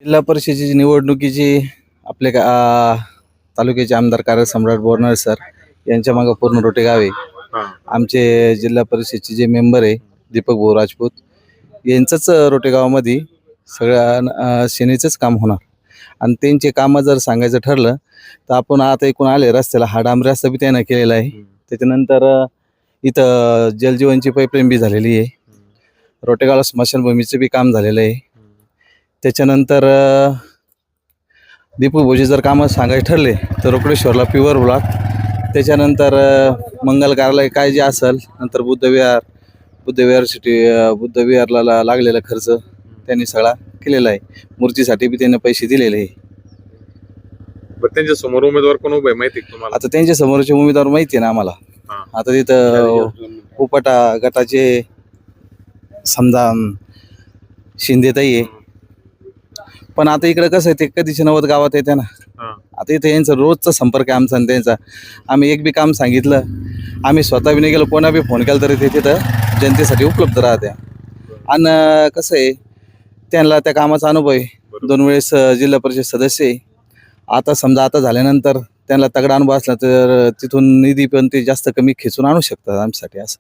जिल्हा परिषदेची निवडणुकीची आपले तालुक्याचे आमदार कार्यसम्राट बोरनाळे सर यांच्या मागे पूर्ण रोटे गाव आहे. आमचे जिल्हा परिषदचे जे मेंबर आहे दीपक भाऊ राजपूत यांचंच रोटे गावामध्ये सगळ्या सेनेचंच काम होणार. आणि त्यांचे कामं जर सांगायचं ठरलं तर आपण आता एकूण आले रस्त्याला हा डांबरी रस्ता बी त्यानं केलेला आहे. त्याच्यानंतर इथं जलजीवनची पाईपलाईन बी झालेली आहे. रोटेगावला स्मशानभूमीचं बी काम झालेलं आहे. त्याच्यानंतर दीपक भाऊजी जर कामं सांगायचे ठरले तर रोकडेश्वरला प्युअर ब्लॉक, त्याच्यानंतर मंगल कार्यालय काय जे असेल, नंतर बुद्धविहारला लागलेला खर्च त्यांनी सगळा केलेला आहे. मूर्तीसाठी बी त्यांनी पैसे दिलेले आहे. त्यांच्या समोर उमेदवार कोण उभे माहिती तुम्हाला? आता त्यांच्या समोरचे उमेदवार माहिती आहे ना आम्हाला. आता तिथं उपटा गटाचे समजा शिंदेताई आहे, पण आता इकडे कसं आहे ते कधीच नव्वद गावात येते ना. आता इथं यांचा रोजचा संपर्क आहे आमचा आणि त्यांचा. आम्ही एक बी काम सांगितलं, आम्ही स्वतः बी नाही गेलो, कोणा बी फोन केला तरी ते तिथं जनतेसाठी उपलब्ध राहते. आणि कसं आहे त्यांना त्या कामाचा अनुभव आहे. 2 वेळेस जिल्हा परिषद सदस्य आहे. आता समजा आता झाल्यानंतर त्यांना तगडा अनुभव असला तर तिथून निधी पण ते जास्त कमी खेचून आणू शकतात आमच्यासाठी असं.